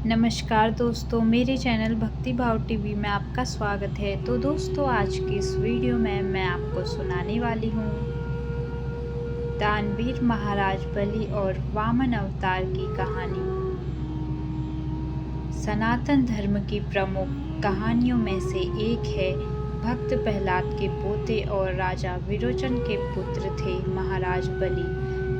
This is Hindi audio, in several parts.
नमस्कार दोस्तों, मेरे चैनल भक्ति भाव टीवी में आपका स्वागत है। तो दोस्तों, आज की इस वीडियो में मैं आपको सुनाने वाली हूँ दानवीर महाराज बलि और वामन अवतार की कहानी। सनातन धर्म की प्रमुख कहानियों में से एक है। भक्त प्रहलाद के पोते और राजा विरोचन के पुत्र थे महाराज बलि।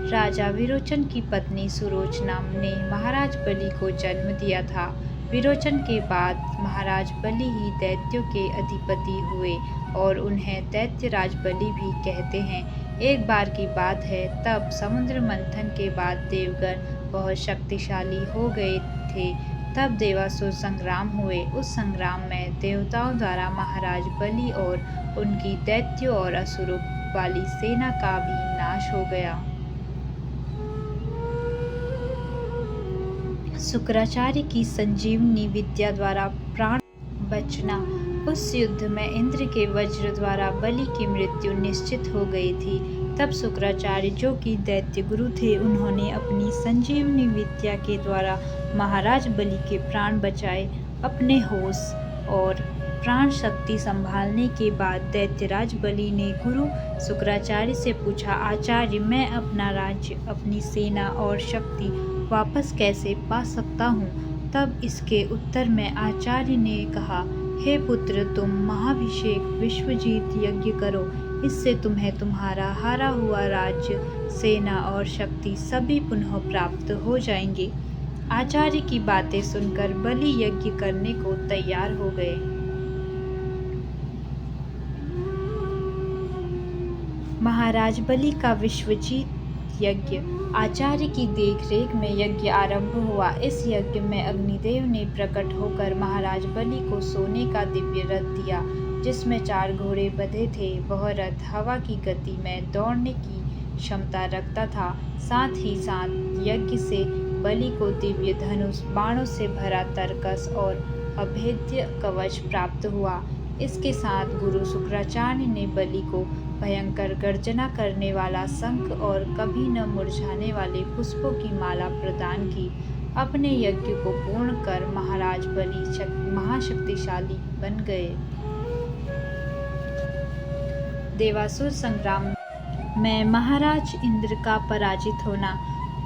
राजा विरोचन की पत्नी सुलोचना ने महाराज बलि को जन्म दिया था। विरोचन के बाद महाराज बलि ही दैत्यों के अधिपति हुए और उन्हें दैत्यराज बलि भी कहते हैं। एक बार की बात है, तब समुद्र मंथन के बाद देवगण बहुत शक्तिशाली हो गए थे। तब देवासुर संग्राम हुए। उस संग्राम में देवताओं द्वारा महाराज बलि और उनकी दैत्यों और असुरों वाली सेना का भी नाश हो गया। शुक्राचार्य की संजीवनी विद्या द्वारा प्राण बचना। उस युद्ध में इंद्र के वज्र द्वारा बलि की मृत्यु निश्चित हो गई थी। तब शुक्राचार्य, जो कि दैत्य गुरु थे, उन्होंने अपनी संजीवनी विद्या के द्वारा महाराज बलि के प्राण बचाए। अपने होश और प्राण शक्ति संभालने के बाद दैत्यराज बलि ने गुरु शुक्राचार्य से पूछा, आचार्य, मैं अपना राज्य, अपनी सेना और शक्ति वापस कैसे पा सकता हूँ? तब इसके उत्तर में आचार्य ने कहा, हे पुत्र, तुम महाभिषेक विश्वजीत यज्ञ करो। इससे तुम्हें तुम्हारा हारा हुआ राज्य, सेना और शक्ति सभी पुनः प्राप्त हो जाएंगे। आचार्य की बातें सुनकर बलि यज्ञ करने को तैयार हो गए। महाराज बलि का विश्वजीत यज्ञ। आचार्य की देखरेख में यज्ञ आरंभ हुआ। इस यज्ञ में अग्निदेव ने प्रकट होकर महाराज बलि को सोने का दिव्य रथ दिया, जिसमें 4 घोड़े बंधे थे। वह रथ हवा की गति में दौड़ने की क्षमता रखता था। साथ ही साथ यज्ञ से बलि को दिव्य धनुष, बाणों से भरा तरकस और अभेद्य कवच प्राप्त हुआ। इसके साथ गुरु शुक्राचार्य ने बलि को भयंकर गर्जना करने वाला शंख और कभी न मुरझाने वाले पुष्पों की माला प्रदान की। अपने यज्ञ को पूर्ण कर महाराज बलि महाशक्तिशाली बन गए। देवासुर संग्राम में महाराज इंद्र का पराजित होना।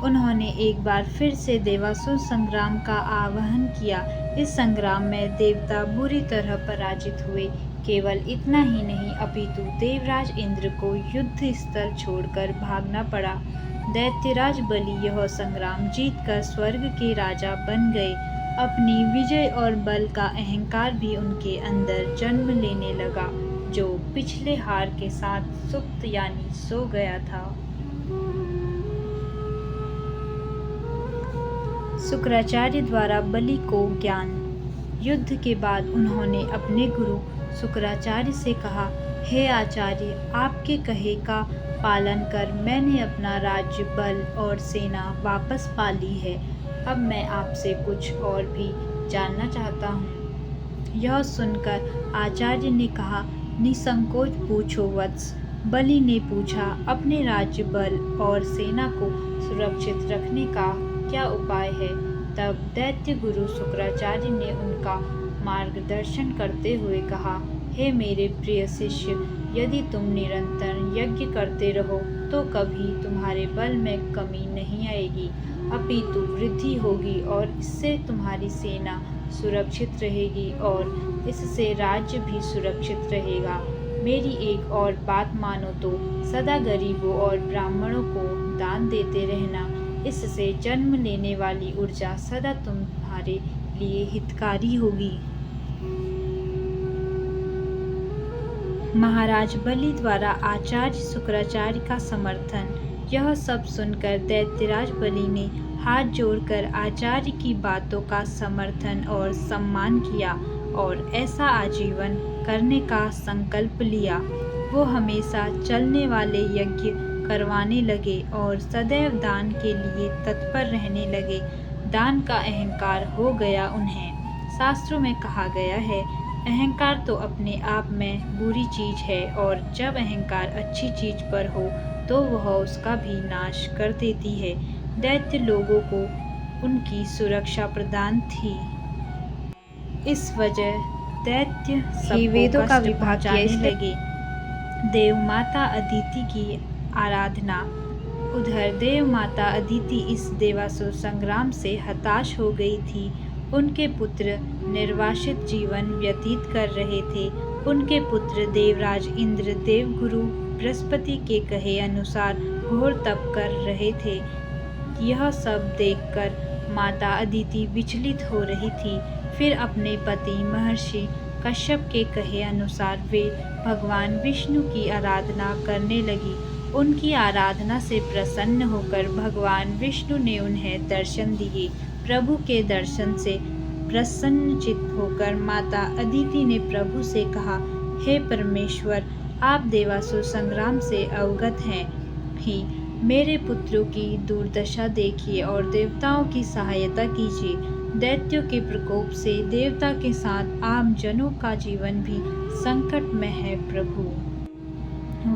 उन्होंने एक बार फिर से देवासुर संग्राम का आह्वान किया। इस संग्राम में देवता बुरी तरह पराजित हुए। केवल इतना ही नहीं, अपितु देवराज इंद्र को युद्ध स्थल छोड़कर भागना पड़ा। दैत्यराज बलि यह संग्राम जीतकर स्वर्ग के राजा बन गए। अपनी विजय और बल का अहंकार भी उनके अंदर जन्म लेने लगा, जो पिछले हार के साथ सुप्त यानी सो गया था। शुक्राचार्य द्वारा बलि को ज्ञान। युद्ध के बाद उन्होंने अपने गुरु शुक्राचार्य से कहा, हे आचार्य, आपके कहे का पालन कर मैंने अपना राज्य, बल और सेना वापस पा ली है। अब मैं आपसे कुछ और भी जानना चाहता हूँ। यह सुनकर आचार्य ने कहा, निसंकोच पूछो वत्स। बलि ने पूछा, अपने राज्य, बल और सेना को सुरक्षित रखने का क्या उपाय है? तब दैत्य गुरु शुक्राचार्य ने उनका मार्गदर्शन करते हुए कहा, हे मेरे प्रिय शिष्य, यदि तुम निरंतर यज्ञ करते रहो तो कभी तुम्हारे बल में कमी नहीं आएगी, अपितु वृद्धि होगी और इससे तुम्हारी सेना सुरक्षित रहेगी और इससे राज्य भी सुरक्षित रहेगा। मेरी एक और बात मानो तो सदा गरीबों और ब्राह्मणों को दान देते रहना। इससे जन्म लेने वाली ऊर्जा सदा तुम्हारे लिए हितकारी होगी। महाराज बलि द्वारा आचार्य शुक्राचार्य का समर्थन। यह सब सुनकर दैत्यराज बलि ने हाथ जोड़कर आचार्य की बातों का समर्थन और सम्मान किया और ऐसा आजीवन करने का संकल्प लिया। वो हमेशा चलने वाले यज्ञ करवाने लगे और सदैव दान के लिए तत्पर रहने लगे। दान का अहंकार हो गया उन्हें। शास्त्रों में कहा गया है, अहंकार तो अपने आप में बुरी चीज है और जब अहंकार अच्छी चीज पर हो तो वह उसका भी नाश कर देती है। दैत्य लोगों को उनकी सुरक्षा प्रदान थी। इस वजह दैत्य सबको वेदों का कष्ट विभाग किया, पहुंचाने इसलिए लगे। देव माता अदिति की आराधना। उधर देव माता अदिति इस देवासुर संग्राम से हताश हो गई थी। उनके पुत्र निर्वासित जीवन व्यतीत कर रहे थे। उनके पुत्र देवराज इंद्र देवगुरु बृहस्पति के कहे अनुसार घोर तप कर रहे थे। यह सब देखकर माता अदिति विचलित हो रही थी। फिर अपने पति महर्षि कश्यप के कहे अनुसार वे भगवान विष्णु की आराधना करने लगी। उनकी आराधना से प्रसन्न होकर भगवान विष्णु ने उन्हें दर्शन दिए। प्रभु के दर्शन से प्रसन्नचित्त होकर माता अदिति ने प्रभु से कहा, हे परमेश्वर, आप देवासुर संग्राम से अवगत हैं ही। मेरे पुत्रों की दुर्दशा देखिए और देवताओं की सहायता कीजिए। दैत्यों के प्रकोप से देवता के साथ आम जनों का जीवन भी संकट में है प्रभु।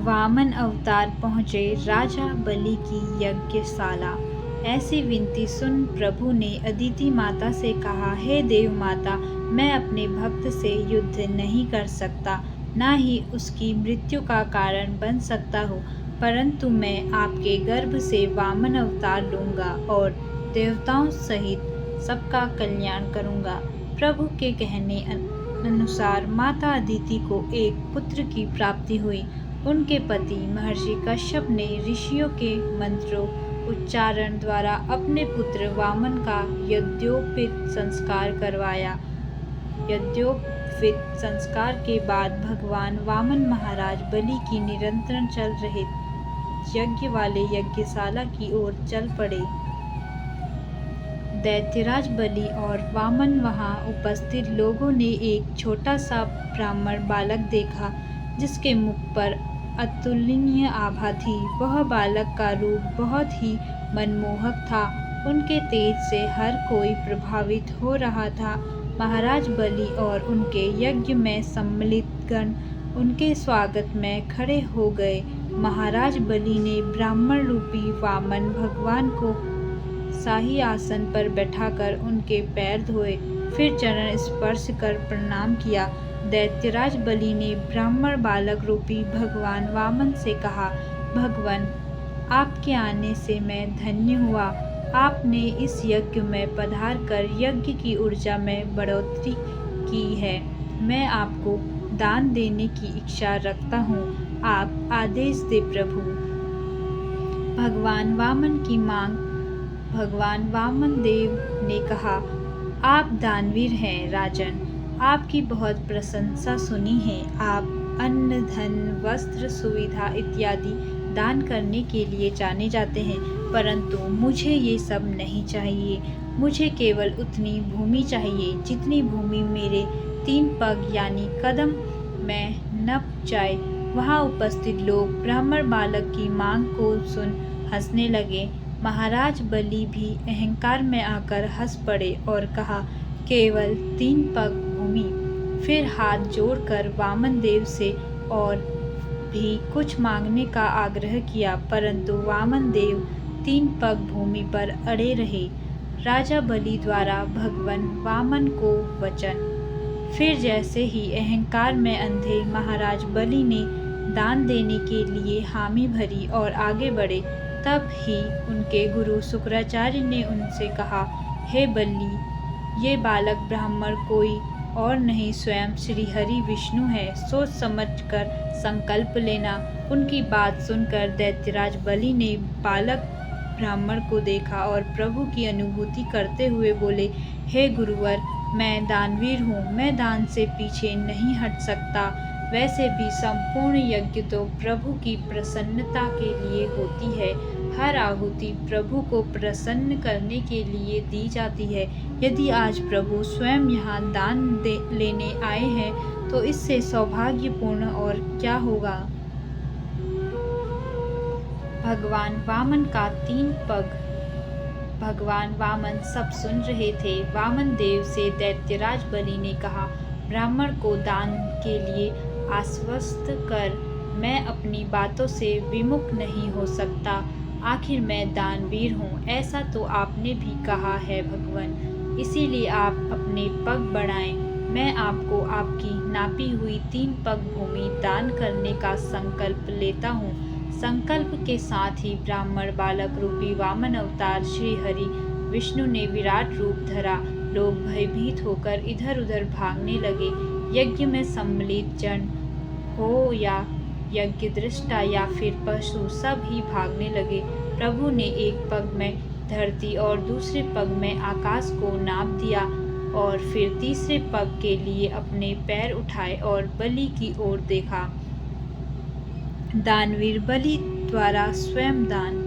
वामन अवतार पहुँचे राजा बलि की यज्ञशाला। ऐसी विनती सुन प्रभु ने अदिति माता से कहा, हे देव माता, मैं अपने भक्त से युद्ध नहीं कर सकता, ना ही उसकी मृत्यु का कारण बन सकता हूँ, परंतु मैं आपके गर्भ से वामन अवतार लूँगा और देवताओं सहित सबका कल्याण करूँगा। प्रभु के कहने अनुसार माता अदिति को एक पुत्र की प्राप्ति हुई। उनके पति महर्षि कश्यप ने ऋषियों के मंत्रों उच्चारण द्वारा अपने पुत्र वामन का यज्ञोपवीत संस्कार करवाया। यज्ञोपवीत संस्कार के बाद भगवान वामन महाराज बलि की निरंतर चल रहे यज्ञ वाले यज्ञशाला की ओर चल पड़े। दैत्यराज बलि और वामन वहां उपस्थित लोगों ने एक छोटा सा ब्राह्मण बालक देखा, जिसके मुख पर अतुलनीय आभा थी। वह बालक का रूप बहुत ही मनमोहक था। उनके तेज से हर कोई प्रभावित हो रहा था। महाराज बलि और उनके यज्ञ में सम्मिलित गण उनके स्वागत में खड़े हो गए। महाराज बलि ने ब्राह्मण रूपी वामन भगवान को शाही आसन पर बैठाकर उनके पैर धोए, फिर चरण स्पर्श कर प्रणाम किया। दैत्यराज बलि ने ब्राह्मण बालक रूपी भगवान वामन से कहा, भगवान, आपके आने से मैं धन्य हुआ। आपने इस यज्ञ में पधार कर यज्ञ की ऊर्जा में बढ़ोतरी की है। मैं आपको दान देने की इच्छा रखता हूँ। आप आदेश दे प्रभु। भगवान वामन की मांग। भगवान वामन देव ने कहा, आप दानवीर हैं राजन, आपकी बहुत प्रशंसा सुनी है। आप अन्न, धन, वस्त्र, सुविधा इत्यादि दान करने के लिए जाने जाते हैं, परंतु मुझे ये सब नहीं चाहिए। मुझे केवल उतनी भूमि चाहिए जितनी भूमि मेरे 3 पग यानी कदम में नप जाए। वहाँ उपस्थित लोग ब्राह्मण बालक की मांग को सुन हंसने लगे। महाराज बलि भी अहंकार में आकर हंस पड़े और कहा, केवल 3 पग भूमि। फिर हाथ जोड़कर वामन देव से और भी कुछ मांगने का आग्रह किया, परंतु वामन देव 3 पग भूमि पर अड़े रहे। राजा बलि द्वारा भगवान वामन को वचन। फिर जैसे ही अहंकार में अंधे महाराज बलि ने दान देने के लिए हामी भरी और आगे बढ़े, तब ही उनके गुरु शुक्राचार्य ने उनसे कहा, हे बलि, ये बालक ब्राह्मण कोई और नहीं स्वयं श्री हरि विष्णु है। सोच समझ कर संकल्प लेना। उनकी बात सुनकर दैत्यराज बलि ने बालक ब्राह्मण को देखा और प्रभु की अनुभूति करते हुए बोले, हे गुरुवर, मैं दानवीर हूँ, मैं दान से पीछे नहीं हट सकता। वैसे भी संपूर्ण यज्ञ तो प्रभु की प्रसन्नता के लिए होती है। हर आहुति प्रभु को प्रसन्न करने के लिए दी जाती है। यदि आज प्रभु स्वयं यहाँ दान लेने आए हैं, तो इससे सौभाग्यपूर्ण और क्या होगा। भगवान वामन का 3 पग। भगवान वामन सब सुन रहे थे। वामन देव से दैत्यराज बलि ने कहा, ब्राह्मण को दान के लिए आश्वस्त कर, मैं अपनी बातों से विमुख नहीं हो सकता। आखिर मैं दानवीर हूँ, ऐसा तो आपने भी कहा है भगवान। इसीलिए आप अपने पग बढ़ाएं। मैं आपको आपकी नापी हुई 3 पग भूमि दान करने का संकल्प लेता हूँ। संकल्प के साथ ही ब्राह्मण बालक रूपी वामन अवतार श्री हरि विष्णु ने विराट रूप धरा। लोग भयभीत होकर इधर-उधर भागने लगे। यज्ञ में सम्मिलित जन हो या यज्ञ दृष्टा या फिर पशु, सब ही भागने लगे। प्रभु ने एक पग में धरती और दूसरे पग में आकाश को नाप दिया और फिर तीसरे पग के लिए अपने पैर उठाए और बलि की ओर देखा। दानवीर बलि द्वारा स्वयं दान।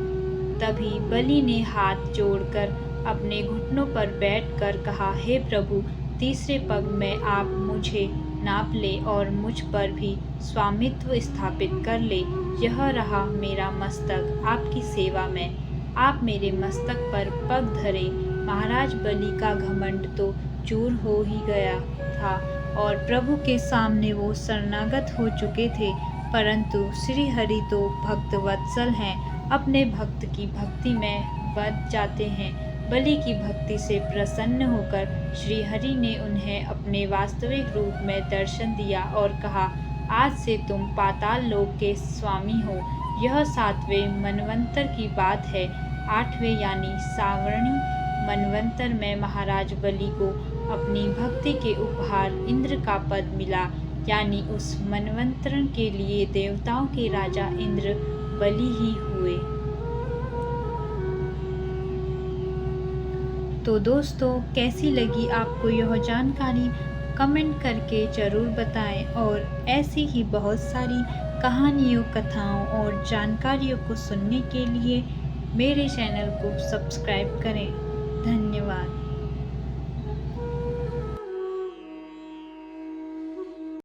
तभी बलि ने हाथ जोड़कर अपने घुटनों पर बैठकर कहा, हे प्रभु, तीसरे पग में आप मुझे नाप ले और मुझ पर भी स्वामित्व स्थापित कर ले। यह रहा मेरा मस्तक आपकी सेवा में। आप मेरे मस्तक पर पग धरे। महाराज बलि का घमंड तो चूर हो ही गया था और प्रभु के सामने वो शरणागत हो चुके थे। परंतु श्री हरि तो भक्त वत्सल हैं, अपने भक्त की भक्ति में बंध जाते हैं। बलि की भक्ति से प्रसन्न होकर श्री हरि ने उन्हें अपने वास्तविक रूप में दर्शन दिया और कहा, आज से तुम पाताल लोक के स्वामी हो। यह 7वें मनवंतर की बात है। 8वें यानी सावर्णी मनवंतर में महाराज बलि को अपनी भक्ति के उपहार इंद्र का पद मिला, यानी उस मनवंतर के लिए देवताओं के राजा इंद्र बलि ही हुए। तो दोस्तों, कैसी लगी आपको यह जानकारी? कमेंट करके ज़रूर बताएं और ऐसी ही बहुत सारी कहानियों, कथाओं और जानकारियों को सुनने के लिए मेरे चैनल को सब्सक्राइब करें। धन्यवाद।